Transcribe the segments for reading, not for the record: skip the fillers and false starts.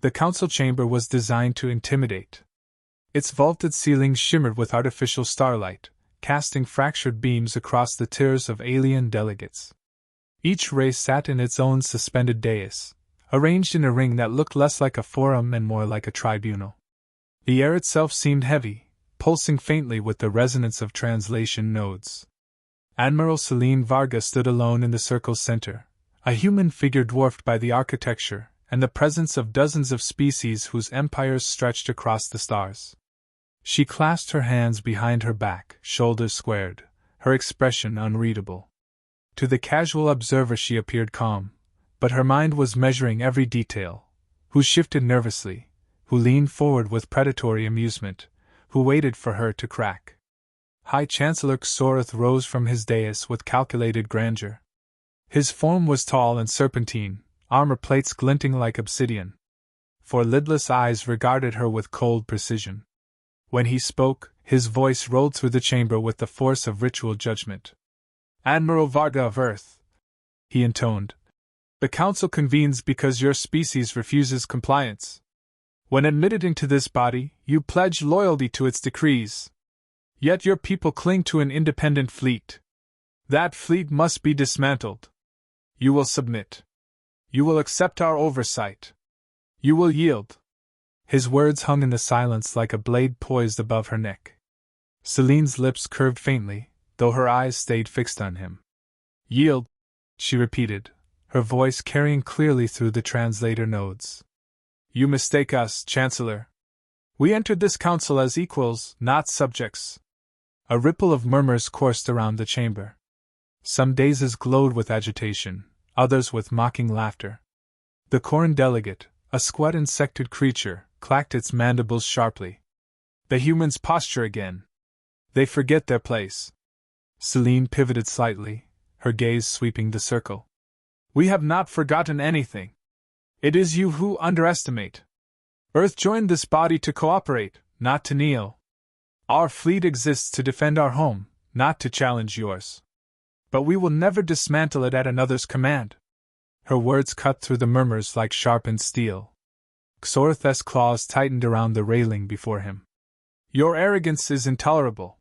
The council chamber was designed to intimidate. Its vaulted ceiling shimmered with artificial starlight, casting fractured beams across the tiers of alien delegates. Each race sat in its own suspended dais, arranged in a ring that looked less like a forum and more like a tribunal. The air itself seemed heavy, pulsing faintly with the resonance of translation nodes. Admiral Celine Varga stood alone in the circle's center, a human figure dwarfed by the architecture and the presence of dozens of species whose empires stretched across the stars. She clasped her hands behind her back, shoulders squared, her expression unreadable. To the casual observer she appeared calm, but her mind was measuring every detail, who shifted nervously, who leaned forward with predatory amusement, who waited for her to crack. High Chancellor Xorth rose from his dais with calculated grandeur. His form was tall and serpentine, armor plates glinting like obsidian. For lidless eyes regarded her with cold precision. When he spoke, his voice rolled through the chamber with the force of ritual judgment. "Admiral Varga of Earth," he intoned, "the Council convenes because your species refuses compliance. When admitted into this body, you pledge loyalty to its decrees. Yet your people cling to an independent fleet. That fleet must be dismantled. You will submit. You will accept our oversight. You will yield." His words hung in the silence like a blade poised above her neck. Celine's lips curved faintly, though her eyes stayed fixed on him. "Yield," she repeated, her voice carrying clearly through the translator nodes. "You mistake us, Chancellor. We entered this council as equals, not subjects." A ripple of murmurs coursed around the chamber. Some dazes glowed with agitation, others with mocking laughter. The Corran delegate, a squat insected creature, clacked its mandibles sharply. "The humans posture again. They forget their place." Celine pivoted slightly, her gaze sweeping the circle. "We have not forgotten anything. It is you who underestimate. Earth joined this body to cooperate, not to kneel. Our fleet exists to defend our home, not to challenge yours. But we will never dismantle it at another's command." Her words cut through the murmurs like sharpened steel. Xorth's claws tightened around the railing before him. "Your arrogance is intolerable.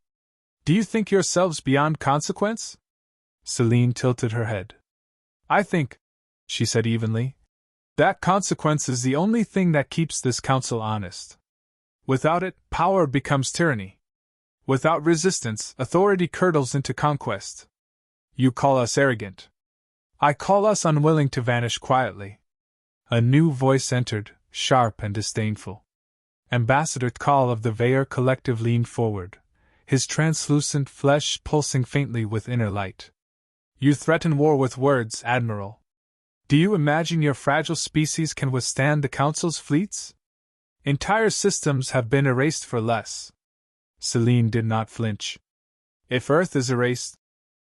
Do you think yourselves beyond consequence?" Celine tilted her head. "I think," she said evenly, "that consequence is the only thing that keeps this council honest. Without it, power becomes tyranny. Without resistance, authority curdles into conquest. You call us arrogant. I call us unwilling to vanish quietly." A new voice entered, sharp and disdainful. Ambassador Tkal of the Vaer Collective leaned forward, his translucent flesh pulsing faintly with inner light. "You threaten war with words, Admiral. Do you imagine your fragile species can withstand the Council's fleets? Entire systems have been erased for less." Celine did not flinch. "If Earth is erased,"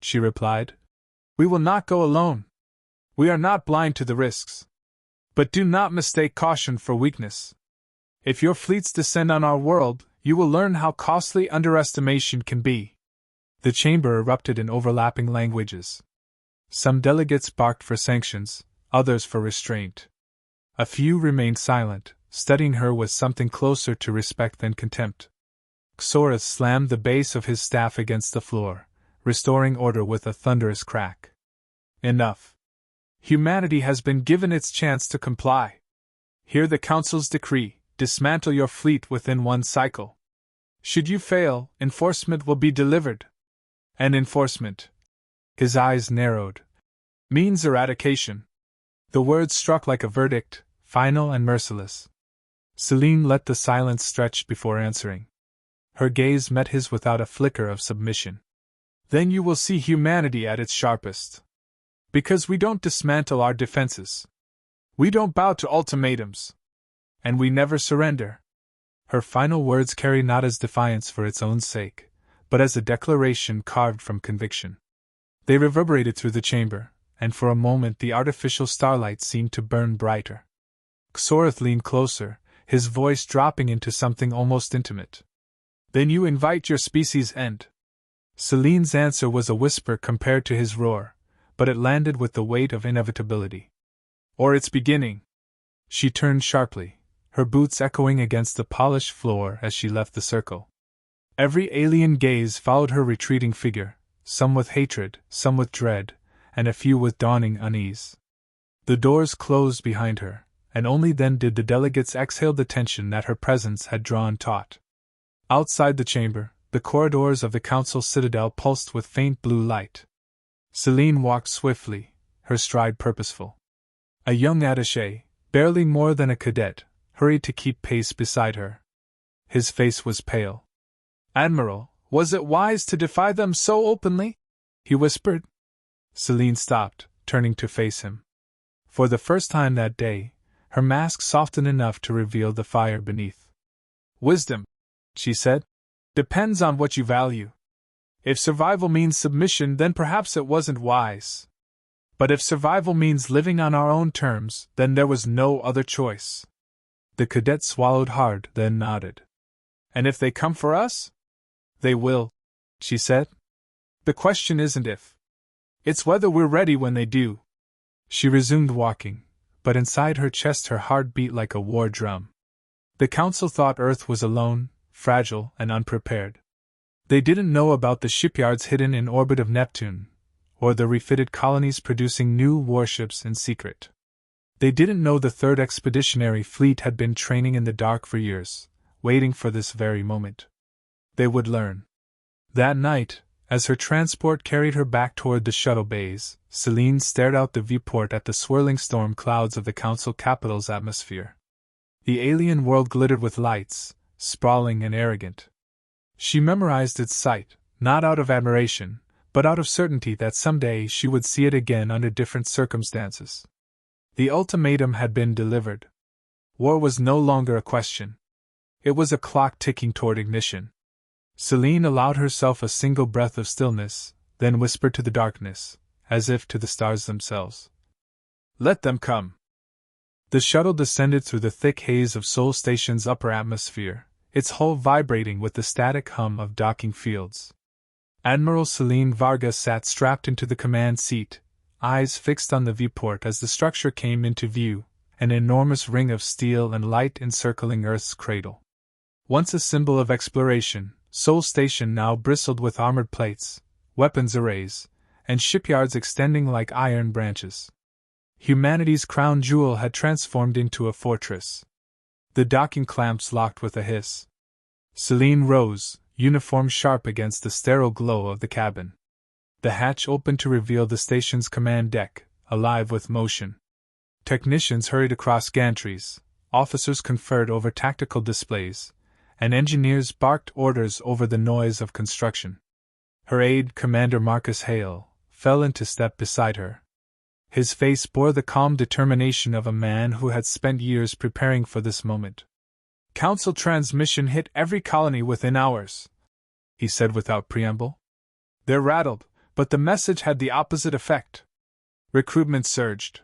she replied, "we will not go alone. We are not blind to the risks. But do not mistake caution for weakness. If your fleets descend on our world, you will learn how costly underestimation can be." The chamber erupted in overlapping languages. Some delegates barked for sanctions, others for restraint. A few remained silent, studying her with something closer to respect than contempt. Xorth slammed the base of his staff against the floor, restoring order with a thunderous crack. "Enough. Humanity has been given its chance to comply. Hear the Council's decree: dismantle your fleet within one cycle. Should you fail, enforcement will be delivered. And enforcement," his eyes narrowed, "means eradication." The words struck like a verdict, final and merciless. Celine let the silence stretch before answering. Her gaze met his without a flicker of submission. "Then you will see humanity at its sharpest. Because we don't dismantle our defenses. We don't bow to ultimatums. And we never surrender." Her final words carried not as defiance for its own sake, but as a declaration carved from conviction. They reverberated through the chamber, and for a moment the artificial starlight seemed to burn brighter. Xorth leaned closer, his voice dropping into something almost intimate. "Then you invite your species' end." Celine's answer was a whisper compared to his roar, but it landed with the weight of inevitability. "Or its beginning." She turned sharply, her boots echoing against the polished floor as she left the circle. Every alien gaze followed her retreating figure, some with hatred, some with dread, and a few with dawning unease. The doors closed behind her, and only then did the delegates exhale the tension that her presence had drawn taut. Outside the chamber, the corridors of the council citadel pulsed with faint blue light. Celine walked swiftly, her stride purposeful. A young attaché, barely more than a cadet, hurried to keep pace beside her. His face was pale. "Admiral, was it wise to defy them so openly?" he whispered. Celine stopped, turning to face him. For the first time that day, her mask softened enough to reveal the fire beneath. "Wisdom," she said, "depends on what you value. If survival means submission, then perhaps it wasn't wise. But if survival means living on our own terms, then there was no other choice." The cadet swallowed hard, then nodded. "And if they come for us?" "They will," she said. "The question isn't if. It's whether we're ready when they do." She resumed walking, but inside her chest her heart beat like a war drum. The council thought Earth was alone, fragile, and unprepared. They didn't know about the shipyards hidden in orbit of Neptune, or the refitted colonies producing new warships in secret. They didn't know the Third Expeditionary Fleet had been training in the dark for years, waiting for this very moment. They would learn. That night, as her transport carried her back toward the shuttle bays, Celine stared out the viewport at the swirling storm clouds of the council capital's atmosphere. The alien world glittered with lights, sprawling and arrogant. She memorized its sight, not out of admiration, but out of certainty that someday she would see it again under different circumstances. The ultimatum had been delivered. War was no longer a question. It was a clock ticking toward ignition. Celine allowed herself a single breath of stillness, then whispered to the darkness, as if to the stars themselves, "Let them come." The shuttle descended through the thick haze of Sol Station's upper atmosphere, its hull vibrating with the static hum of docking fields. Admiral Celine Vargas sat strapped into the command seat, eyes fixed on the viewport as the structure came into view, an enormous ring of steel and light encircling Earth's cradle. Once a symbol of exploration, Sol Station now bristled with armored plates, weapons arrays, and shipyards extending like iron branches. Humanity's crown jewel had transformed into a fortress. The docking clamps locked with a hiss. Celine rose, uniform sharp against the sterile glow of the cabin. The hatch opened to reveal the station's command deck, alive with motion. Technicians hurried across gantries, officers conferred over tactical displays, and engineers barked orders over the noise of construction. Her aide, Commander Marcus Hale, fell into step beside her. His face bore the calm determination of a man who had spent years preparing for this moment. "Council transmission hit every colony within hours," he said without preamble. "They're rattled, but the message had the opposite effect. Recruitment surged.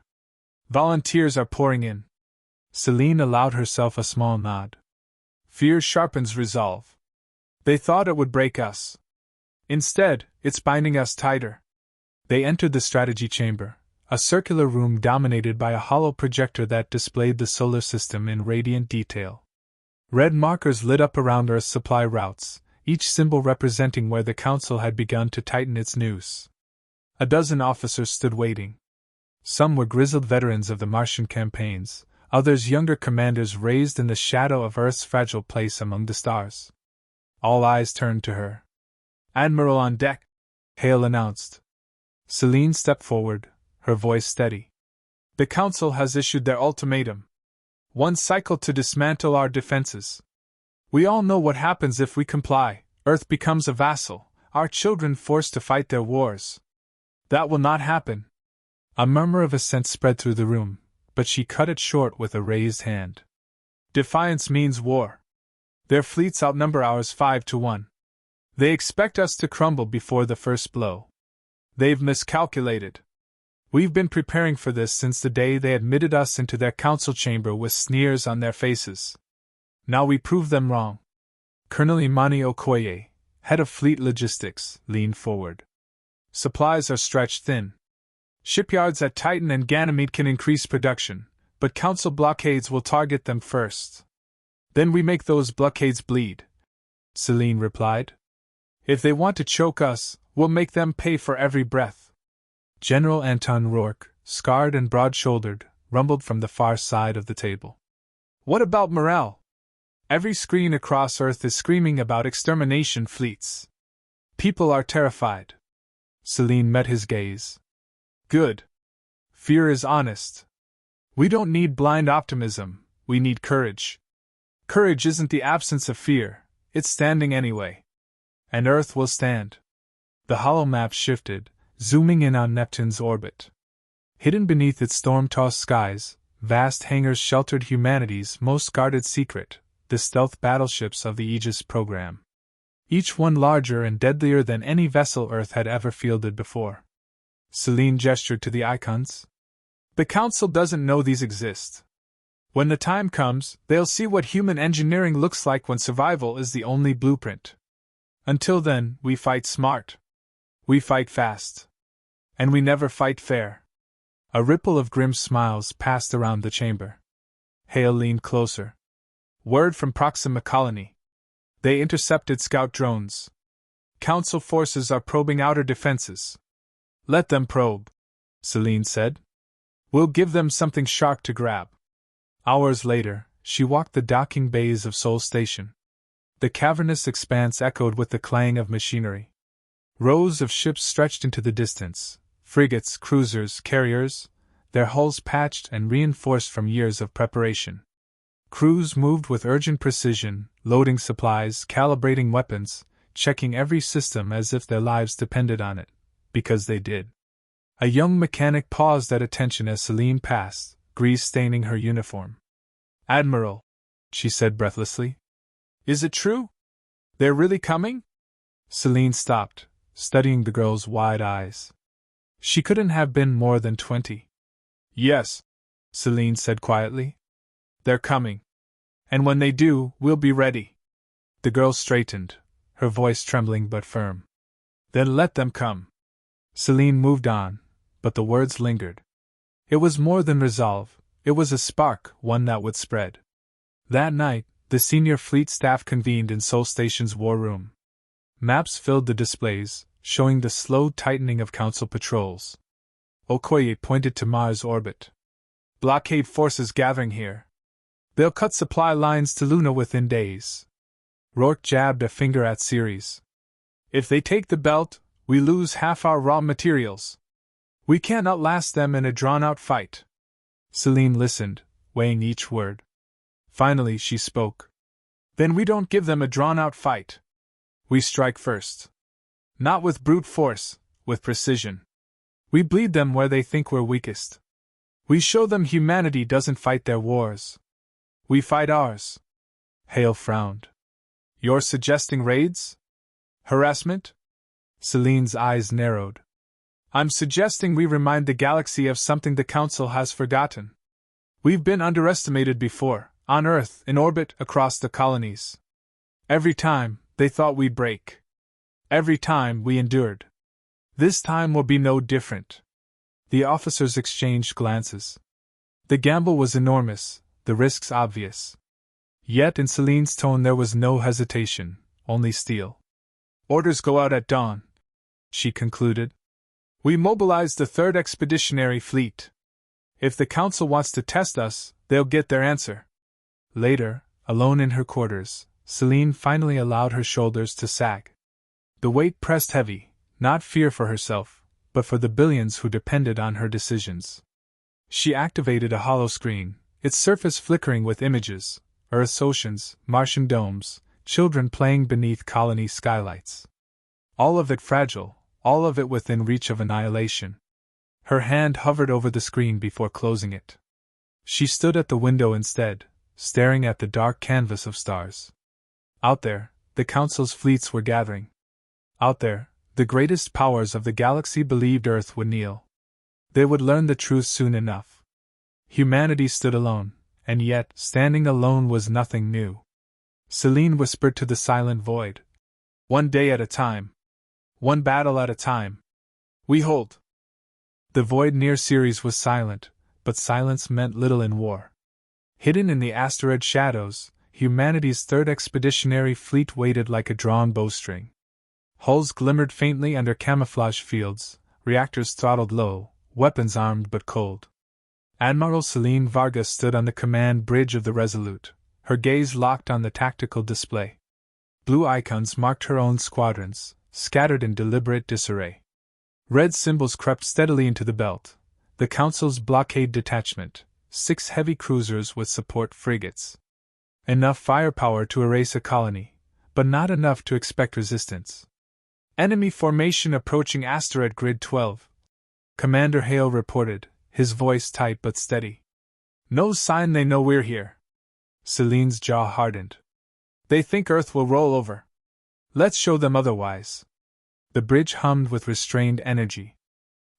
Volunteers are pouring in." Celine allowed herself a small nod. "Fear sharpens resolve. They thought it would break us. Instead, it's binding us tighter." They entered the strategy chamber, a circular room dominated by a hollow projector that displayed the solar system in radiant detail. Red markers lit up around Earth's supply routes, each symbol representing where the Council had begun to tighten its noose. A dozen officers stood waiting. Some were grizzled veterans of the Martian campaigns, others younger commanders raised in the shadow of Earth's fragile place among the stars. All eyes turned to her. "Admiral on deck," Hale announced. Celine stepped forward, her voice steady. "The Council has issued their ultimatum. One cycle to dismantle our defenses. We all know what happens if we comply. Earth becomes a vassal, our children forced to fight their wars. That will not happen." A murmur of assent spread through the room, but she cut it short with a raised hand. "Defiance means war. Their fleets outnumber ours 5-1. They expect us to crumble before the first blow. They've miscalculated. We've been preparing for this since the day they admitted us into their council chamber with sneers on their faces. Now we prove them wrong." Colonel Imani Okoye, head of fleet logistics, leaned forward. "Supplies are stretched thin. Shipyards at Titan and Ganymede can increase production, but council blockades will target them first. Then we make those blockades bleed, Celine replied. If they want to choke us, we'll make them pay for every breath. General Anton Rourke, scarred and broad-shouldered, rumbled from the far side of the table. What about morale? Every screen across Earth is screaming about extermination fleets. People are terrified. Celine met his gaze. Good. Fear is honest. We don't need blind optimism, we need courage. Courage isn't the absence of fear, it's standing anyway. And Earth will stand. The hollow map shifted, zooming in on Neptune's orbit. Hidden beneath its storm-tossed skies, vast hangars sheltered humanity's most guarded secret, the stealth battleships of the Aegis program. Each one larger and deadlier than any vessel Earth had ever fielded before. Celine gestured to the icons. The Council doesn't know these exist. When the time comes, they'll see what human engineering looks like when survival is the only blueprint. Until then, we fight smart. We fight fast. And we never fight fair. A ripple of grim smiles passed around the chamber. Hale leaned closer. Word from Proxima Colony. They intercepted scout drones. Council forces are probing outer defenses. Let them probe, Celine said. We'll give them something sharp to grab. Hours later, she walked the docking bays of Sol Station. The cavernous expanse echoed with the clang of machinery. Rows of ships stretched into the distance, frigates, cruisers, carriers, their hulls patched and reinforced from years of preparation. Crews moved with urgent precision, loading supplies, calibrating weapons, checking every system as if their lives depended on it, because they did. A young mechanic paused at attention as Celine passed, grease staining her uniform. Admiral, she said breathlessly. Is it true? They're really coming? Celine stopped, studying the girl's wide eyes. She couldn't have been more than 20. Yes, Celine said quietly. They're coming. And when they do, we'll be ready. The girl straightened, her voice trembling but firm. Then let them come. Celine moved on, but the words lingered. It was more than resolve, it was a spark, one that would spread. That night, the senior fleet staff convened in Sol Station's war room. Maps filled the displays, showing the slow tightening of Council patrols. Okoye pointed to Mars' orbit. Blockade forces gathering here. They'll cut supply lines to Luna within days. Rourke jabbed a finger at Ceres. If they take the belt, we lose half our raw materials. We can't outlast them in a drawn-out fight. Celine listened, weighing each word. Finally she spoke. Then we don't give them a drawn-out fight. We strike first. Not with brute force, with precision. We bleed them where they think we're weakest. We show them humanity doesn't fight their wars. We fight ours. Hale frowned. You're suggesting raids? Harassment? Celine's eyes narrowed. I'm suggesting we remind the galaxy of something the Council has forgotten. We've been underestimated before, on Earth, in orbit, across the colonies. Every time, they thought we'd break. Every time, we endured. This time will be no different. The officers exchanged glances. The gamble was enormous, the risks obvious. Yet in Celine's tone there was no hesitation, only steel. Orders go out at dawn, she concluded. We mobilize the 3rd Expeditionary Fleet. If the Council wants to test us, they'll get their answer. Later, alone in her quarters, Celine finally allowed her shoulders to sag. The weight pressed heavy, not fear for herself, but for the billions who depended on her decisions. She activated a holoscreen, its surface flickering with images, Earth's oceans, Martian domes, children playing beneath colony skylights. All of it fragile, all of it within reach of annihilation. Her hand hovered over the screen before closing it. She stood at the window instead, staring at the dark canvas of stars. Out there, the Council's fleets were gathering. Out there, the greatest powers of the galaxy believed Earth would kneel. They would learn the truth soon enough. Humanity stood alone, and yet, standing alone was nothing new. Celine whispered to the silent void. One day at a time. One battle at a time. We hold. The void near Ceres was silent, but silence meant little in war. Hidden in the asteroid shadows, humanity's third expeditionary fleet waited like a drawn bowstring. Hulls glimmered faintly under camouflage fields, reactors throttled low, weapons armed but cold. Admiral Celine Vargas stood on the command bridge of the Resolute, her gaze locked on the tactical display. Blue icons marked her own squadrons, scattered in deliberate disarray. Red symbols crept steadily into the belt, the Council's blockade detachment, 6 heavy cruisers with support frigates. Enough firepower to erase a colony, but not enough to expect resistance. Enemy formation approaching asteroid grid 12. Commander Hale reported, his voice tight but steady. No sign they know we're here. Celine's jaw hardened. They think Earth will roll over. Let's show them otherwise. The bridge hummed with restrained energy.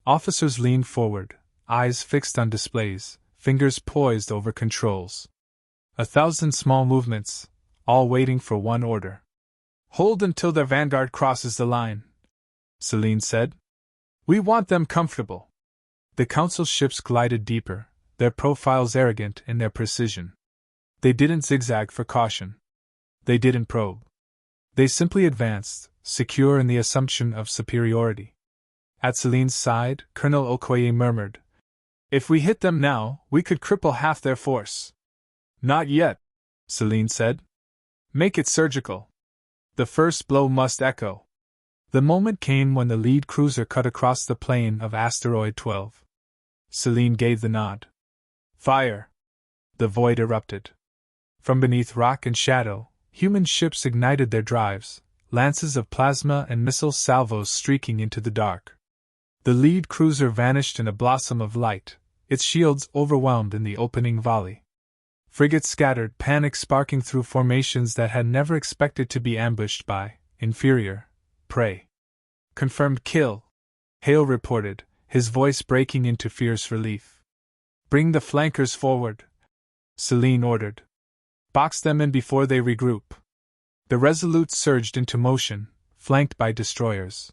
Officers leaned forward, eyes fixed on displays, fingers poised over controls. 1,000 small movements, all waiting for one order. Hold until their vanguard crosses the line, Celine said. We want them comfortable. The Council ships glided deeper, their profiles arrogant in their precision. They didn't zigzag for caution. They didn't probe. They simply advanced, secure in the assumption of superiority. At Celine's side, Colonel Okoye murmured, If we hit them now, we could cripple half their force. Not yet, Celine said. Make it surgical. The first blow must echo. The moment came when the lead cruiser cut across the plane of asteroid 12. Celine gave the nod. Fire! The void erupted. From beneath rock and shadow, human ships ignited their drives, lances of plasma and missile salvos streaking into the dark. The lead cruiser vanished in a blossom of light, its shields overwhelmed in the opening volley. Frigates scattered, panic sparking through formations that had never expected to be ambushed by inferior prey. Confirmed kill, Hale reported, his voice breaking into fierce relief. Bring the flankers forward, Celine ordered. Box them in before they regroup. The Resolute surged into motion, flanked by destroyers.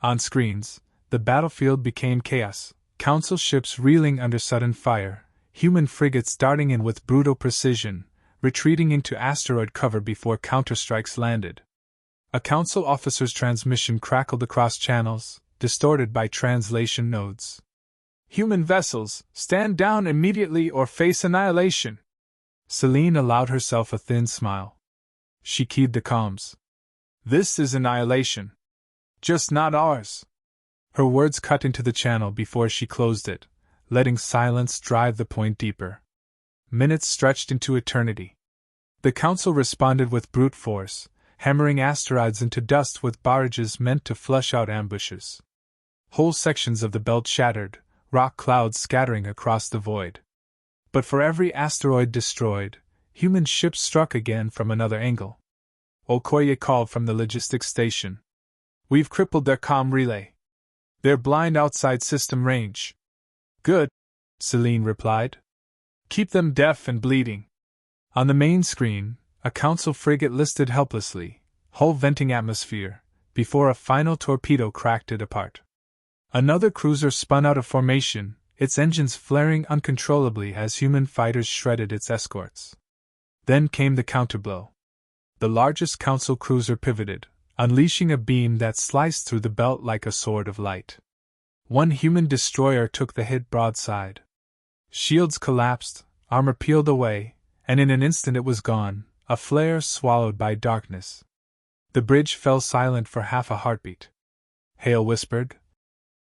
On screens, the battlefield became chaos, Council ships reeling under sudden fire, human frigates darting in with brutal precision, retreating into asteroid cover before counterstrikes landed. A Council officer's transmission crackled across channels, distorted by translation nodes. Human vessels, stand down immediately or face annihilation. Celine allowed herself a thin smile. She keyed the comms. This is annihilation. Just not ours. Her words cut into the channel before she closed it, letting silence drive the point deeper. Minutes stretched into eternity. The Council responded with brute force, hammering asteroids into dust with barrages meant to flush out ambushes. Whole sections of the belt shattered, rock clouds scattering across the void. But for every asteroid destroyed, human ships struck again from another angle. Okoye called from the logistics station. We've crippled their comm relay. They're blind outside system range. Good, Celine replied. Keep them deaf and bleeding. On the main screen, a Council frigate listed helplessly, hull venting atmosphere, before a final torpedo cracked it apart. Another cruiser spun out of formation, its engines flaring uncontrollably as human fighters shredded its escorts. Then came the counterblow. The largest Council cruiser pivoted, unleashing a beam that sliced through the belt like a sword of light. One human destroyer took the hit broadside. Shields collapsed, armor peeled away, and in an instant it was gone, a flare swallowed by darkness. The bridge fell silent for half a heartbeat. Hale whispered,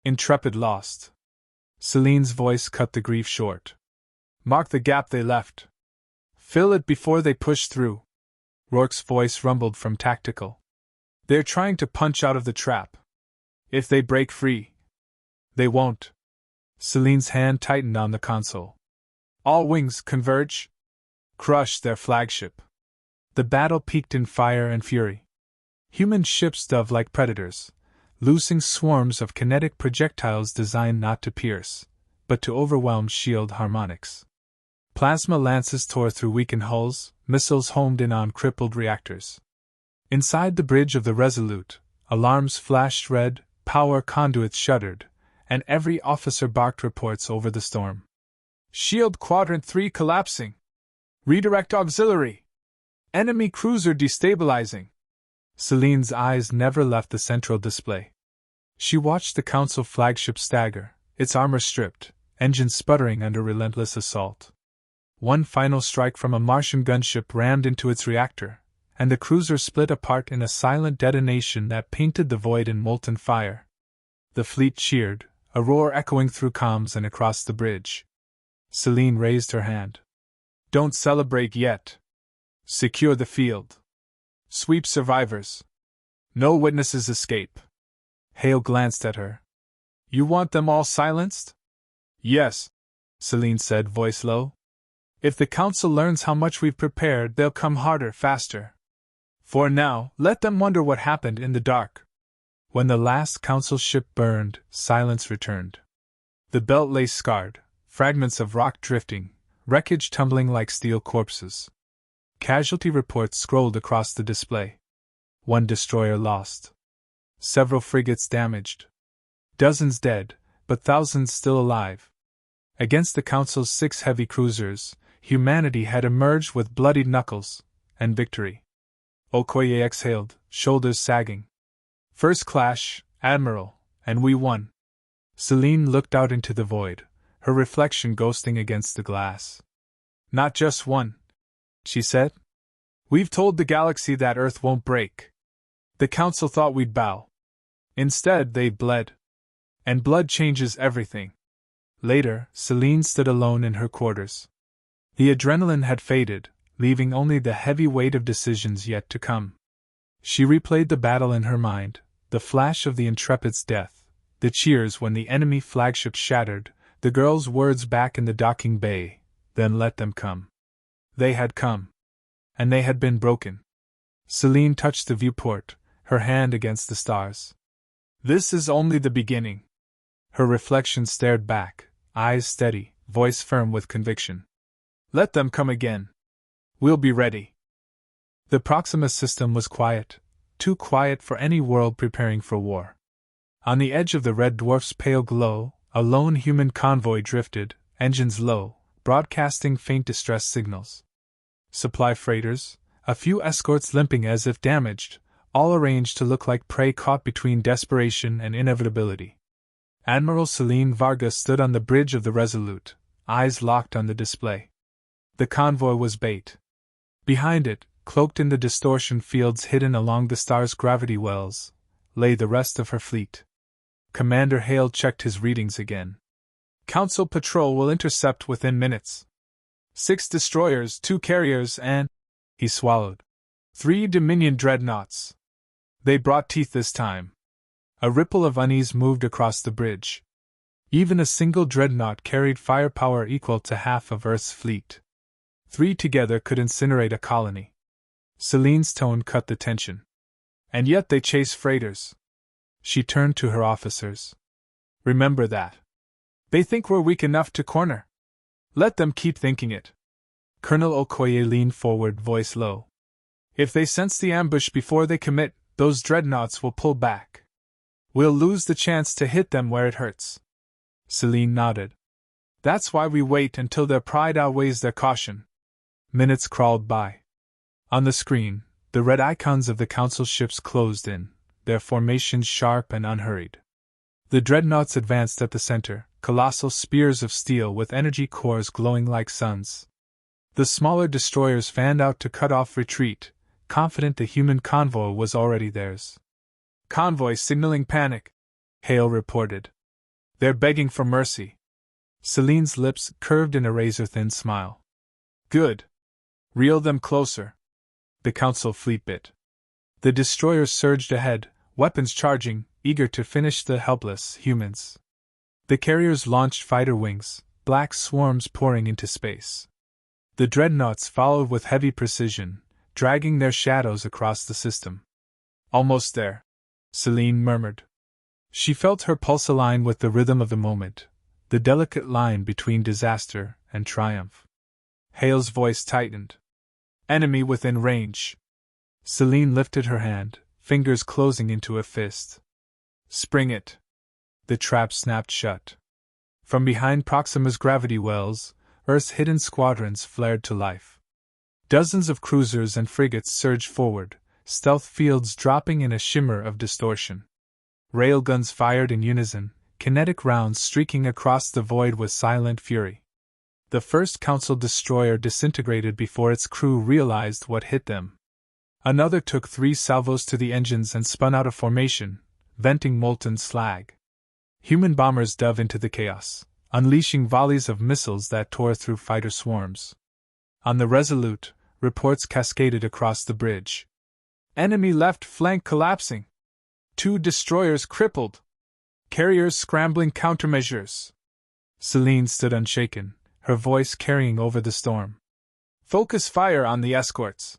Intrepid lost. Celine's voice cut the grief short. Mark the gap they left. Fill it before they push through. Rourke's voice rumbled from tactical. They're trying to punch out of the trap. If they break free. They won't. Celine's hand tightened on the console. All wings converge. Crush their flagship. The battle peaked in fire and fury. Human ships dove like predators, loosing swarms of kinetic projectiles designed not to pierce, but to overwhelm shield harmonics. Plasma lances tore through weakened hulls, missiles homed in on crippled reactors. Inside the bridge of the Resolute, alarms flashed red, power conduits shuddered, and every officer barked reports over the storm. Shield Quadrant 3 collapsing! Redirect auxiliary! Enemy cruiser destabilizing! Celine's eyes never left the central display. She watched the Council flagship stagger, its armor stripped, engines sputtering under relentless assault. One final strike from a Martian gunship rammed into its reactor, and the cruiser split apart in a silent detonation that painted the void in molten fire. The fleet cheered, a roar echoing through comms and across the bridge. Celine raised her hand. Don't celebrate yet. Secure the field. Sweep survivors. No witnesses escape. Hale glanced at her. You want them all silenced? Yes, Celine said, voice low. If the Council learns how much we've prepared, they'll come harder, faster. For now, let them wonder what happened in the dark. When the last Council ship burned, silence returned. The belt lay scarred, fragments of rock drifting, wreckage tumbling like steel corpses. Casualty reports scrolled across the display. One destroyer lost. Several frigates damaged. Dozens dead, but thousands still alive. Against the Council's 6 heavy cruisers, humanity had emerged with bloodied knuckles, and victory. Okoye exhaled, shoulders sagging. First clash, Admiral, and we won. Celine looked out into the void, her reflection ghosting against the glass. Not just one, she said. We've told the galaxy that Earth won't break. The Council thought we'd bow. Instead, they bled. And blood changes everything. Later, Celine stood alone in her quarters. The adrenaline had faded, leaving only the heavy weight of decisions yet to come. She replayed the battle in her mind, the flash of the Intrepid's death, the cheers when the enemy flagship shattered, the girl's words back in the docking bay, then let them come. They had come. And they had been broken. Celine touched the viewport, her hand against the stars. This is only the beginning. Her reflection stared back, eyes steady, voice firm with conviction. Let them come again. We'll be ready. The Proxima system was quiet, too quiet for any world preparing for war. On the edge of the red dwarf's pale glow, a lone human convoy drifted, engines low, broadcasting faint distress signals. Supply freighters, a few escorts limping as if damaged, all arranged to look like prey caught between desperation and inevitability. Admiral Celine Vargas stood on the bridge of the Resolute, eyes locked on the display. The convoy was bait. Behind it, cloaked in the distortion fields hidden along the star's gravity wells, lay the rest of her fleet. Commander Hale checked his readings again. Council patrol will intercept within minutes. 6 destroyers, 2 carriers, and... He swallowed. 3 Dominion dreadnoughts. They brought teeth this time. A ripple of unease moved across the bridge. Even a single dreadnought carried firepower equal to half of Earth's fleet. 3 together could incinerate a colony. Celine's tone cut the tension. And yet they chase freighters. She turned to her officers. Remember that. They think we're weak enough to corner. Let them keep thinking it. Colonel Okoye leaned forward, voice low. If they sense the ambush before they commit, those dreadnoughts will pull back. We'll lose the chance to hit them where it hurts. Celine nodded. That's why we wait until their pride outweighs their caution. Minutes crawled by. On the screen, the red icons of the Council ships closed in, their formations sharp and unhurried. The dreadnoughts advanced at the center, colossal spears of steel with energy cores glowing like suns. The smaller destroyers fanned out to cut off retreat, confident the human convoy was already theirs. Convoy signaling panic, Hale reported. They're begging for mercy. Celine's lips curved in a razor-thin smile. Good. Reel them closer. The Council fleet bit. The destroyers surged ahead, weapons charging, eager to finish the helpless humans. The carriers launched fighter wings, black swarms pouring into space. The dreadnoughts followed with heavy precision, dragging their shadows across the system. Almost there, Celine murmured. She felt her pulse align with the rhythm of the moment, the delicate line between disaster and triumph. Hale's voice tightened. Enemy within range. Celine lifted her hand, fingers closing into a fist. Spring it. The trap snapped shut. From behind Proxima's gravity wells, Earth's hidden squadrons flared to life. Dozens of cruisers and frigates surged forward, stealth fields dropping in a shimmer of distortion. Railguns fired in unison, kinetic rounds streaking across the void with silent fury. The first Council destroyer disintegrated before its crew realized what hit them. Another took 3 salvos to the engines and spun out of formation, venting molten slag. Human bombers dove into the chaos, unleashing volleys of missiles that tore through fighter swarms. On the Resolute, reports cascaded across the bridge. Enemy left flank collapsing. 2 destroyers crippled. Carriers scrambling countermeasures. Celine stood unshaken, her voice carrying over the storm. Focus fire on the escorts.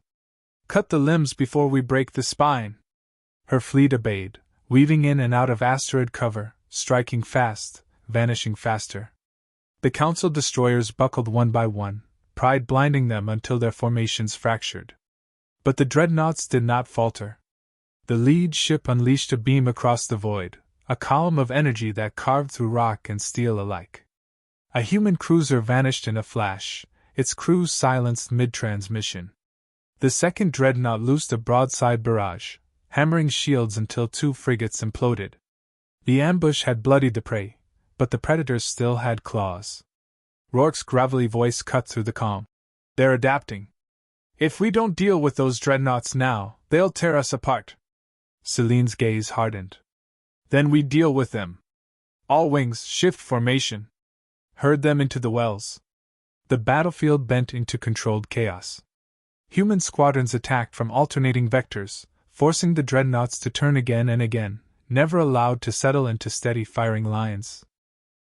Cut the limbs before we break the spine. Her fleet obeyed, weaving in and out of asteroid cover, striking fast, vanishing faster. The Council destroyers buckled one by one, pride blinding them until their formations fractured. But the dreadnoughts did not falter. The lead ship unleashed a beam across the void, a column of energy that carved through rock and steel alike. A human cruiser vanished in a flash, its crew silenced mid-transmission. The second dreadnought loosed a broadside barrage, hammering shields until 2 frigates imploded. The ambush had bloodied the prey, but the predators still had claws. Rourke's gravelly voice cut through the calm. They're adapting. If we don't deal with those dreadnoughts now, they'll tear us apart. Celine's gaze hardened. Then we deal with them. All wings, shift formation. Herd them into the wells. The battlefield bent into controlled chaos. Human squadrons attacked from alternating vectors, forcing the dreadnoughts to turn again and again, never allowed to settle into steady firing lines.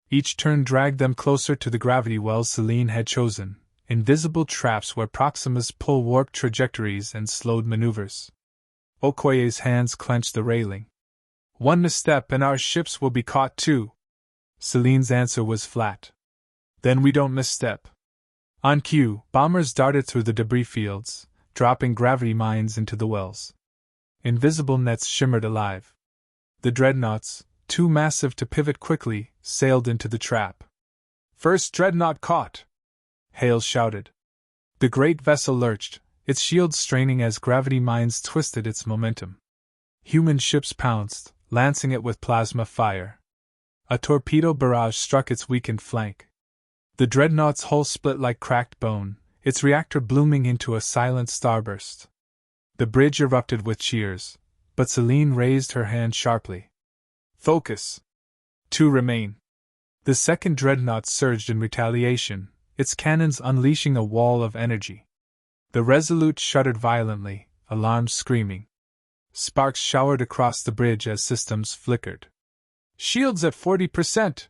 Each turn dragged them closer to the gravity wells Celine had chosen, invisible traps where Proxima's pull warped trajectories and slowed maneuvers. Okoye's hands clenched the railing. One misstep and our ships will be caught too. Celine's answer was flat. Then we don't misstep. On cue, bombers darted through the debris fields, dropping gravity mines into the wells. Invisible nets shimmered alive. The dreadnoughts, too massive to pivot quickly, sailed into the trap. First dreadnought caught! Hale shouted. The great vessel lurched, its shields straining as gravity mines twisted its momentum. Human ships pounced, lancing it with plasma fire. A torpedo barrage struck its weakened flank. The dreadnought's hull split like cracked bone, its reactor blooming into a silent starburst. The bridge erupted with cheers, but Celine raised her hand sharply. Focus! 2 remain. The second dreadnought surged in retaliation, its cannons unleashing a wall of energy. The Resolute shuddered violently, alarms screaming. Sparks showered across the bridge as systems flickered. Shields at 40%!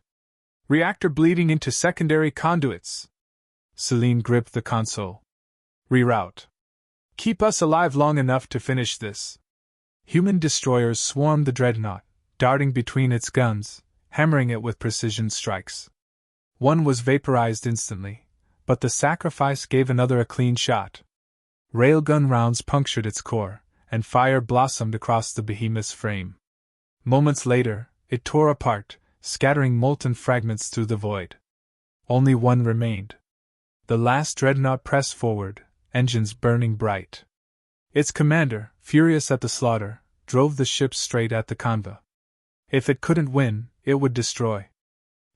Reactor bleeding into secondary conduits! Celine gripped the console. Reroute. Keep us alive long enough to finish this. Human destroyers swarmed the dreadnought, darting between its guns, hammering it with precision strikes. One was vaporized instantly, but the sacrifice gave another a clean shot. Railgun rounds punctured its core, and fire blossomed across the behemoth's frame. Moments later, it tore apart, scattering molten fragments through the void. Only one remained. The last dreadnought pressed forward, engines burning bright. Its commander, furious at the slaughter, drove the ship straight at the convoy. If it couldn't win, it would destroy.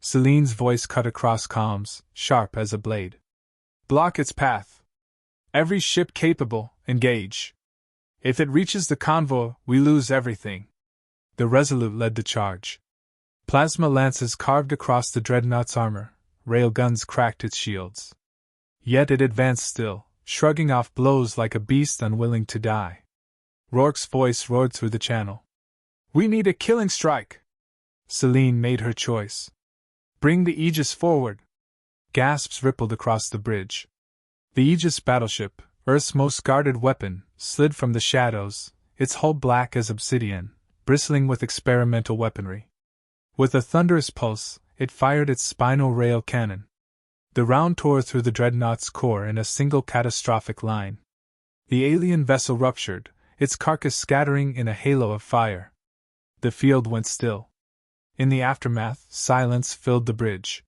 Celine's voice cut across calms, sharp as a blade. Block its path. Every ship capable, engage. If it reaches the convoy, we lose everything. The Resolute led the charge. Plasma lances carved across the dreadnought's armor, railguns cracked its shields. Yet it advanced still, shrugging off blows like a beast unwilling to die. Rourke's voice roared through the channel. We need a killing strike! Celine made her choice. Bring the Aegis forward! Gasps rippled across the bridge. The Aegis battleship, Earth's most guarded weapon, slid from the shadows, its hull black as obsidian, bristling with experimental weaponry. With a thunderous pulse, it fired its spinal rail cannon. The round tore through the dreadnought's core in a single catastrophic line. The alien vessel ruptured, its carcass scattering in a halo of fire. The field went still. In the aftermath, silence filled the bridge.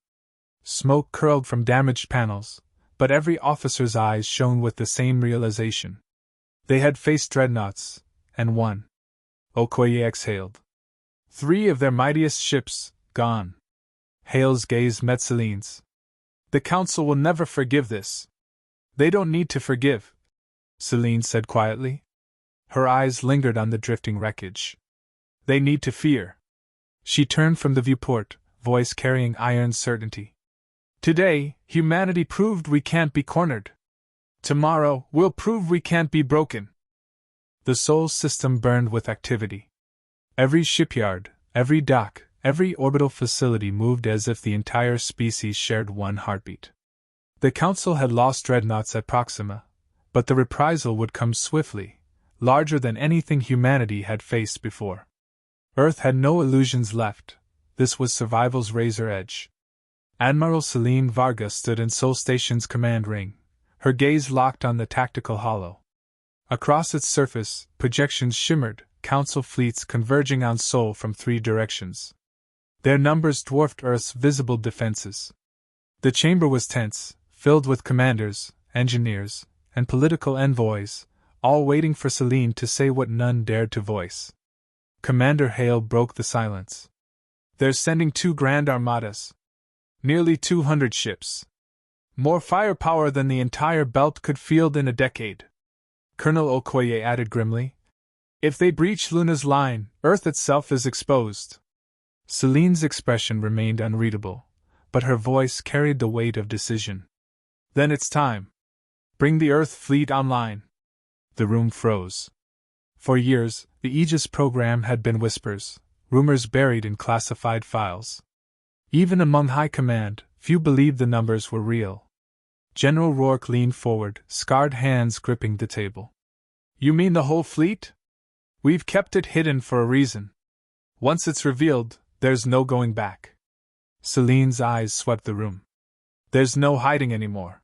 Smoke curled from damaged panels, but every officer's eyes shone with the same realization. They had faced dreadnoughts, and won. Okoye exhaled. 3 of their mightiest ships, gone. Hale's gaze met Celine's. The Council will never forgive this. They don't need to forgive, Celine said quietly. Her eyes lingered on the drifting wreckage. They need to fear. She turned from the viewport, voice carrying iron certainty. Today, humanity proved we can't be cornered. Tomorrow, we'll prove we can't be broken. The Sol system burned with activity. Every shipyard, every dock, every orbital facility moved as if the entire species shared one heartbeat. The Council had lost dreadnoughts at Proxima, but the reprisal would come swiftly, larger than anything humanity had faced before. Earth had no illusions left. This was survival's razor edge. Admiral Celine Vargas stood in Sol Station's command ring, her gaze locked on the tactical hollow. Across its surface, projections shimmered, Council fleets converging on Sol from 3 directions. Their numbers dwarfed Earth's visible defenses. The chamber was tense, filled with commanders, engineers, and political envoys, all waiting for Celine to say what none dared to voice. Commander Hale broke the silence. They're sending 2 grand armadas. Nearly 200 ships. More firepower than the entire belt could field in a decade. Colonel Okoye added grimly. If they breach Luna's line, Earth itself is exposed. Celine's expression remained unreadable, but her voice carried the weight of decision. Then it's time. Bring the Earth fleet online. The room froze. For years, the Aegis program had been whispers, rumors buried in classified files. Even among high command, few believed the numbers were real. General Rourke leaned forward, scarred hands gripping the table. You mean the whole fleet? We've kept it hidden for a reason. Once it's revealed, there's no going back. Celine's eyes swept the room. There's no hiding anymore.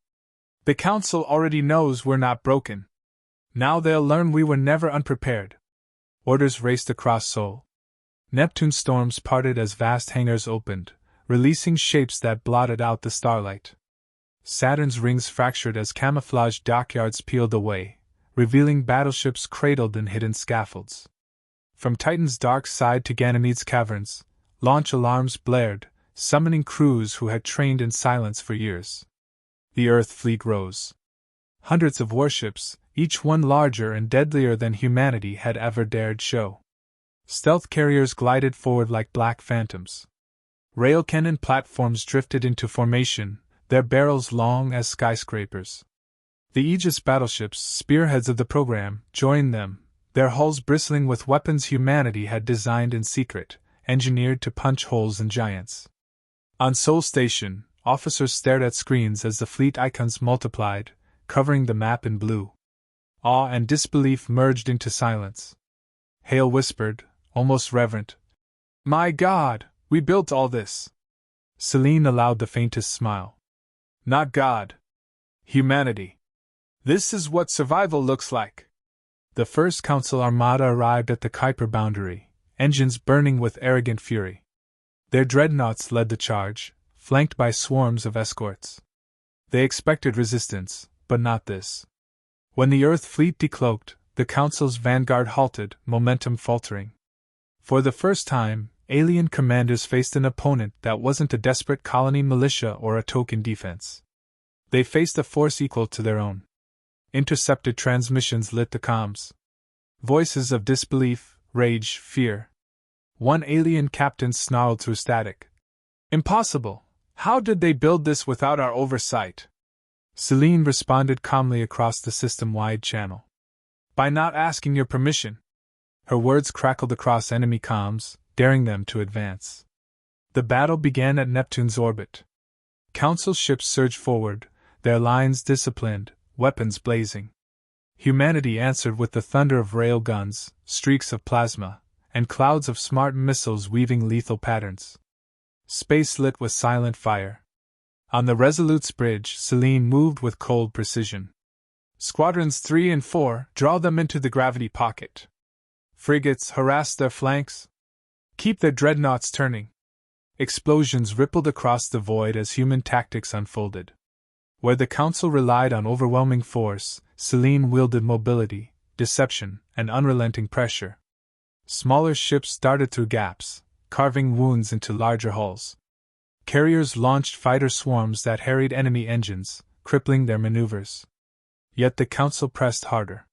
The Council already knows we're not broken. Now they'll learn we were never unprepared. Orders raced across Sol. Neptune's storms parted as vast hangars opened, releasing shapes that blotted out the starlight. Saturn's rings fractured as camouflaged dockyards peeled away, revealing battleships cradled in hidden scaffolds. From Titan's dark side to Ganymede's caverns, launch alarms blared, summoning crews who had trained in silence for years. The Earth fleet rose. Hundreds of warships, each one larger and deadlier than humanity had ever dared show. Stealth carriers glided forward like black phantoms. Rail cannon platforms drifted into formation, their barrels long as skyscrapers. The Aegis battleships, spearheads of the program, joined them, their hulls bristling with weapons humanity had designed in secret, engineered to punch holes in giants. On Sol Station, officers stared at screens as the fleet icons multiplied, covering the map in blue. Awe and disbelief merged into silence. Hale whispered, almost reverent, "My God, we built all this." Celine allowed the faintest smile. "Not God. Humanity. This is what survival looks like." The first Council armada arrived at the Kuiper boundary, engines burning with arrogant fury. Their dreadnoughts led the charge, flanked by swarms of escorts. They expected resistance, but not this. When the Earth fleet decloaked, the Council's vanguard halted, momentum faltering. For the first time, alien commanders faced an opponent that wasn't a desperate colony militia or a token defense. They faced a force equal to their own. Intercepted transmissions lit the comms. Voices of disbelief, rage, fear. One alien captain snarled through static. "Impossible! How did they build this without our oversight?" Celine responded calmly across the system-wide channel. "By not asking your permission." Her words crackled across enemy comms, daring them to advance. The battle began at Neptune's orbit. Council ships surged forward, their lines disciplined, weapons blazing. Humanity answered with the thunder of rail guns, streaks of plasma, and clouds of smart missiles weaving lethal patterns. Space lit with silent fire. On the Resolute's bridge, Celine moved with cold precision. Squadrons 3 and 4, draw them into the gravity pocket. Frigates, harass their flanks. Keep their dreadnoughts turning. Explosions rippled across the void as human tactics unfolded. Where the Council relied on overwhelming force, Selene wielded mobility, deception, and unrelenting pressure. Smaller ships darted through gaps, carving wounds into larger hulls. Carriers launched fighter swarms that harried enemy engines, crippling their maneuvers. Yet the Council pressed harder.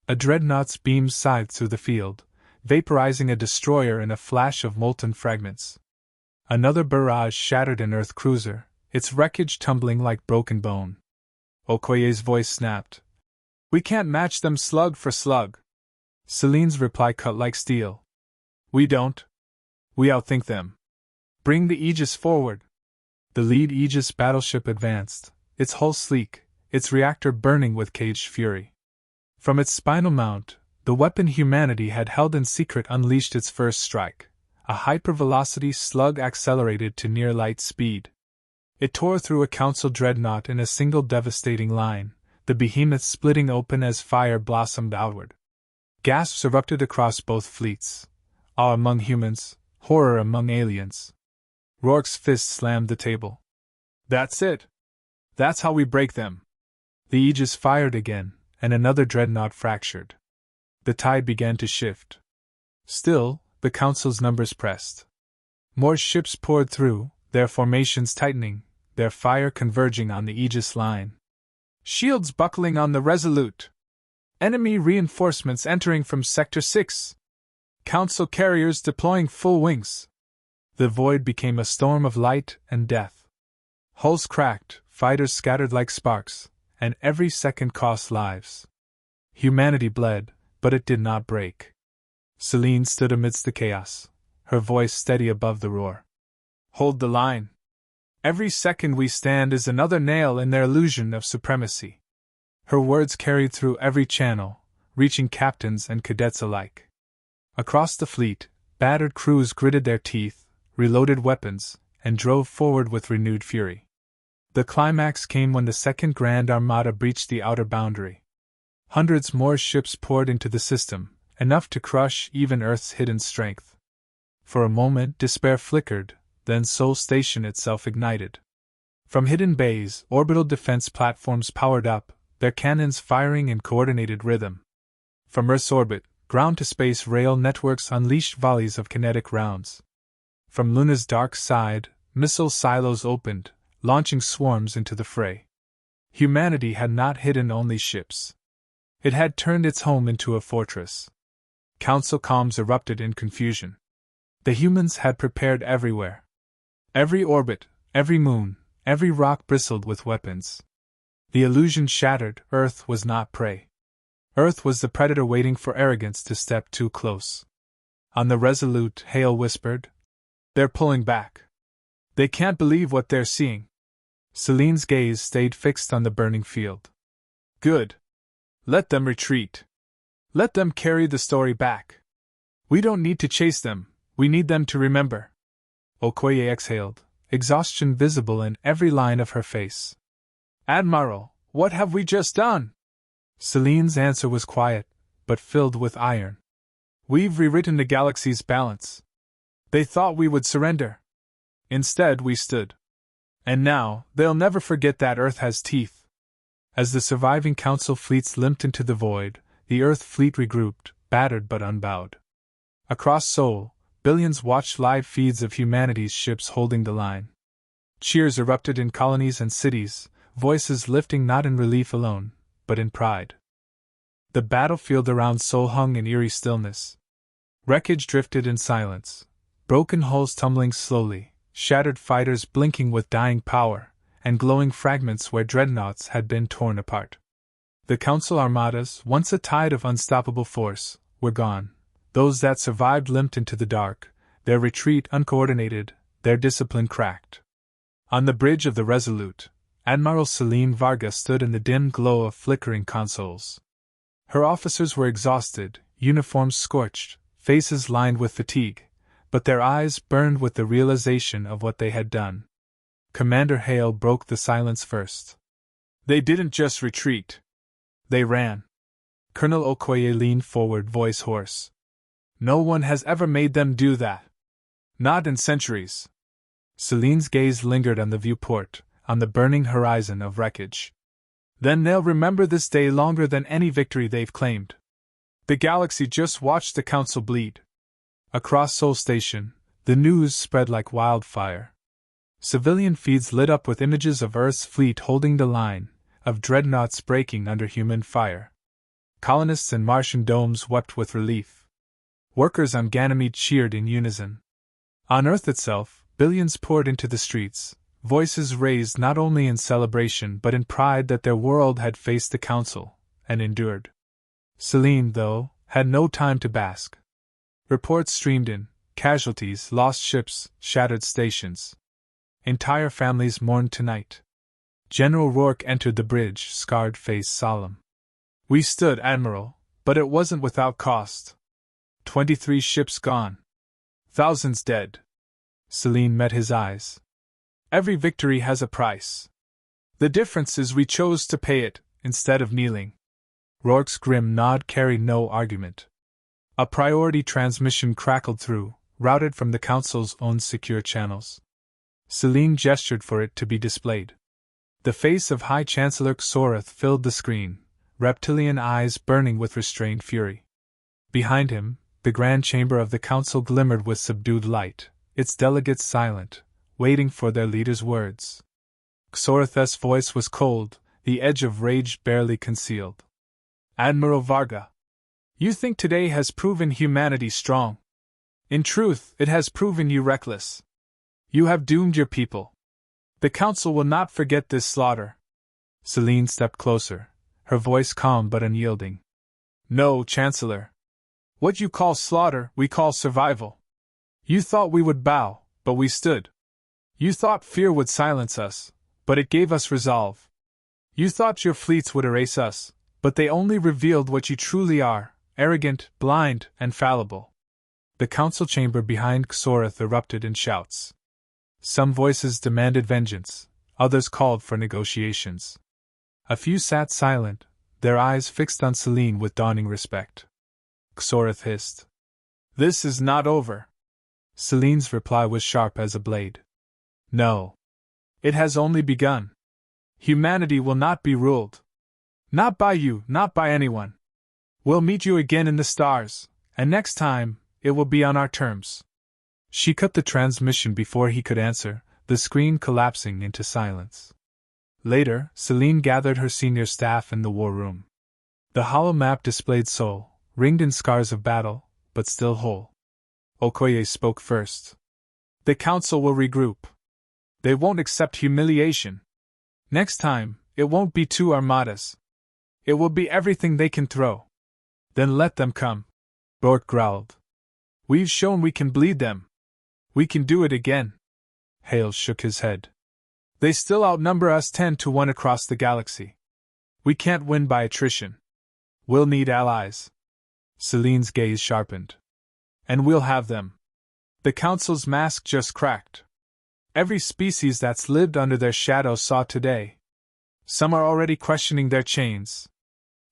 A dreadnought's beams scythed through the field, vaporizing a destroyer in a flash of molten fragments. Another barrage shattered an Earth cruiser, its wreckage tumbling like broken bone. Okoye's voice snapped. "We can't match them slug for slug." Selene's reply cut like steel. "We don't. We outthink them. Bring the Aegis forward." The lead Aegis battleship advanced, its hull sleek, its reactor burning with caged fury. From its spinal mount, the weapon humanity had held in secret unleashed its first strike, a hypervelocity slug accelerated to near light speed. It tore through a Council dreadnought in a single devastating line, the behemoth splitting open as fire blossomed outward. Gasps erupted across both fleets. Awe among humans, horror among aliens. Rourke's fist slammed the table. "That's it! That's how we break them!" The Aegis fired again, and another dreadnought fractured. The tide began to shift. Still, the Council's numbers pressed. More ships poured through, their formations tightening, their fire converging on the Aegis line. Shields buckling on the Resolute. Enemy reinforcements entering from Sector 6. Council carriers deploying full wings. The void became a storm of light and death. Hulls cracked, fighters scattered like sparks, and every second cost lives. Humanity bled, but it did not break. Selene stood amidst the chaos, her voice steady above the roar. "Hold the line. Every second we stand is another nail in their illusion of supremacy." Her words carried through every channel, reaching captains and cadets alike. Across the fleet, battered crews gritted their teeth, reloaded weapons, and drove forward with renewed fury. The climax came when the Second Grand Armada breached the outer boundary. Hundreds more ships poured into the system, enough to crush even Earth's hidden strength. For a moment despair flickered, then Sol Station itself ignited. From hidden bays, orbital defense platforms powered up, their cannons firing in coordinated rhythm. From Earth's orbit, ground-to-space rail networks unleashed volleys of kinetic rounds. From Luna's dark side, missile silos opened, launching swarms into the fray. Humanity had not hidden only ships. It had turned its home into a fortress. Council comms erupted in confusion. The humans had prepared everywhere. Every orbit, every moon, every rock bristled with weapons. The illusion shattered. Earth was not prey. Earth was the predator waiting for arrogance to step too close. On the Resolute, Hale whispered, "They're pulling back. They can't believe what they're seeing." Selene's gaze stayed fixed on the burning field. "Good. Let them retreat. Let them carry the story back. We don't need to chase them, we need them to remember." Okoye exhaled, exhaustion visible in every line of her face. "Admiral, what have we just done?" Selene's answer was quiet, but filled with iron. "We've rewritten the galaxy's balance. They thought we would surrender. Instead, we stood. And now, they'll never forget that Earth has teeth." As the surviving Council fleets limped into the void, the Earth fleet regrouped, battered but unbowed. Across Sol, billions watched live feeds of humanity's ships holding the line. Cheers erupted in colonies and cities, voices lifting not in relief alone, but in pride. The battlefield around Sol hung in eerie stillness. Wreckage drifted in silence, broken hulls tumbling slowly, shattered fighters blinking with dying power, and glowing fragments where dreadnoughts had been torn apart. The Council armadas, once a tide of unstoppable force, were gone. Those that survived limped into the dark, their retreat uncoordinated, their discipline cracked. On the bridge of the Resolute, Admiral Selene Varga stood in the dim glow of flickering consoles. Her officers were exhausted, uniforms scorched, faces lined with fatigue, but their eyes burned with the realization of what they had done. Commander Hale broke the silence first. "They didn't just retreat. They ran." Colonel Okoye leaned forward, voice hoarse. "No one has ever made them do that. Not in centuries." Selene's gaze lingered on the viewport, on the burning horizon of wreckage. Then they'll remember this day longer than any victory they've claimed. The galaxy just watched the Council bleed. Across Sol Station, the news spread like wildfire. Civilian feeds lit up with images of Earth's fleet holding the line, of dreadnoughts breaking under human fire. Colonists in Martian domes wept with relief. Workers on Ganymede cheered in unison. On Earth itself, billions poured into the streets, voices raised not only in celebration but in pride that their world had faced the Council, and endured. Celine, though, had no time to bask. Reports streamed in: casualties, lost ships, shattered stations. Entire families mourned tonight. General Rourke entered the bridge, scarred face solemn. "We stood, Admiral, but it wasn't without cost. 23 ships gone. Thousands dead." Celine met his eyes. "Every victory has a price. The difference is we chose to pay it, instead of kneeling." Rourke's grim nod carried no argument. A priority transmission crackled through, routed from the Council's own secure channels. Celine gestured for it to be displayed. The face of High Chancellor Xoreth filled the screen, reptilian eyes burning with restrained fury. Behind him, the grand chamber of the Council glimmered with subdued light, its delegates silent, waiting for their leader's words. Xoreth's voice was cold, the edge of rage barely concealed. "Admiral Varga, you think today has proven humanity strong. In truth, it has proven you reckless. You have doomed your people. The Council will not forget this slaughter." Celine stepped closer, her voice calm but unyielding. "No, Chancellor. What you call slaughter, we call survival. You thought we would bow, but we stood. You thought fear would silence us, but it gave us resolve. You thought your fleets would erase us, but they only revealed what you truly are: arrogant, blind, and fallible." The Council chamber behind Xoreth erupted in shouts. Some voices demanded vengeance, others called for negotiations. A few sat silent, their eyes fixed on Celine with dawning respect. Xoreth hissed, "This is not over." Celine's reply was sharp as a blade. "No. It has only begun. Humanity will not be ruled. Not by you, not by anyone. We'll meet you again in the stars, and next time, it will be on our terms." She cut the transmission before he could answer, the screen collapsing into silence. Later, Celine gathered her senior staff in the war room. The hollow map displayed Sol, ringed in scars of battle, but still whole. Okoye spoke first. "The Council will regroup. They won't accept humiliation. Next time, it won't be 2 armadas. It will be everything they can throw. Then let them come." Rourke growled. "We've shown we can bleed them. We can do it again." Hale shook his head. "They still outnumber us 10-1 across the galaxy. We can't win by attrition. We'll need allies." Celine's gaze sharpened. "And we'll have them." The Council's mask just cracked. Every species that's lived under their shadow saw today. Some are already questioning their chains.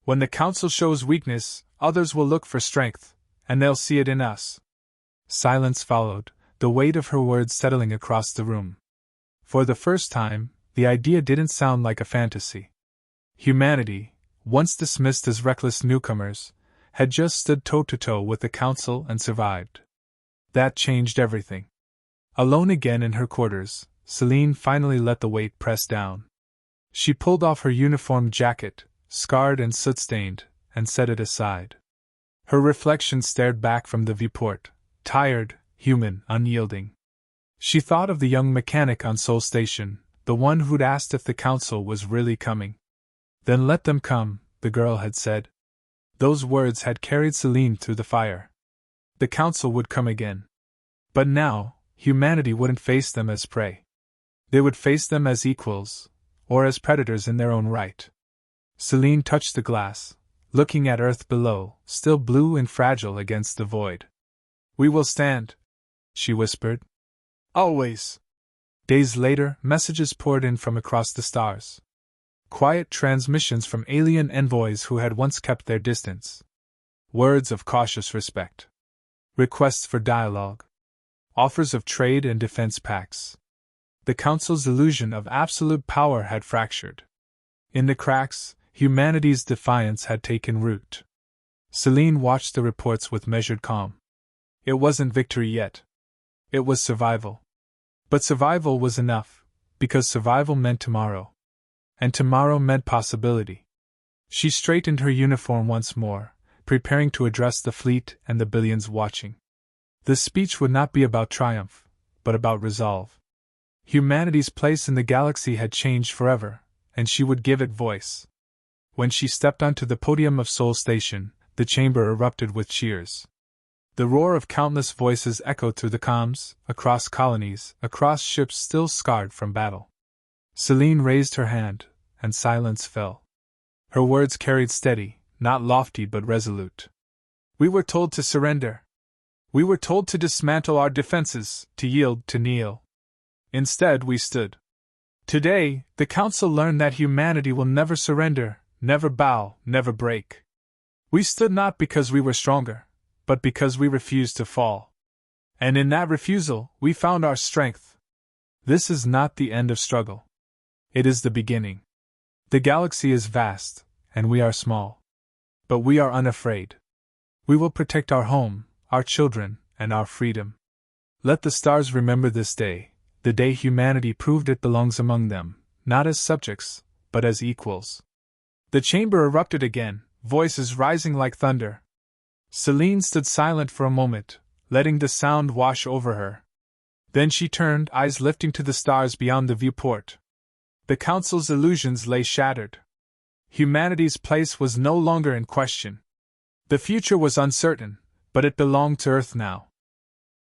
When the Council shows weakness, others will look for strength, and they'll see it in us. Silence followed, the weight of her words settling across the room. For the first time, the idea didn't sound like a fantasy. Humanity, once dismissed as reckless newcomers, had just stood toe-to-toe with the Council and survived. That changed everything. Alone again in her quarters, Celine finally let the weight press down. She pulled off her uniform jacket, scarred and soot-stained, and set it aside. Her reflection stared back from the viewport, tired, human, unyielding. She thought of the young mechanic on Sol Station, the one who'd asked if the Council was really coming. "Then let them come," the girl had said. Those words had carried Celine through the fire. The Council would come again. But now, humanity wouldn't face them as prey. They would face them as equals, or as predators in their own right. Celine touched the glass, looking at Earth below, still blue and fragile against the void. "We will stand," she whispered. "Always." Days later, messages poured in from across the stars. Quiet transmissions from alien envoys who had once kept their distance. Words of cautious respect. Requests for dialogue. Offers of trade and defense pacts. The Council's illusion of absolute power had fractured. In the cracks, humanity's defiance had taken root. Celine watched the reports with measured calm. It wasn't victory yet. It was survival. But survival was enough, because survival meant tomorrow. And tomorrow meant possibility. She straightened her uniform once more, preparing to address the fleet and the billions watching. The speech would not be about triumph, but about resolve. Humanity's place in the galaxy had changed forever, and she would give it voice. When she stepped onto the podium of Sol Station, the chamber erupted with cheers. The roar of countless voices echoed through the comms, across colonies, across ships still scarred from battle. Celine raised her hand, and silence fell. Her words carried steady, not lofty but resolute. We were told to surrender. We were told to dismantle our defenses, to yield, to kneel. Instead, we stood. Today, the Council learned that humanity will never surrender, never bow, never break. We stood not because we were stronger, but because we refused to fall. And in that refusal, we found our strength. This is not the end of struggle. It is the beginning. The galaxy is vast, and we are small. But we are unafraid. We will protect our home, our children, and our freedom. Let the stars remember this day, the day humanity proved it belongs among them, not as subjects, but as equals. The chamber erupted again, voices rising like thunder. Celine stood silent for a moment, letting the sound wash over her. Then she turned, eyes lifting to the stars beyond the viewport. The Council's illusions lay shattered. Humanity's place was no longer in question. The future was uncertain, but it belonged to Earth now.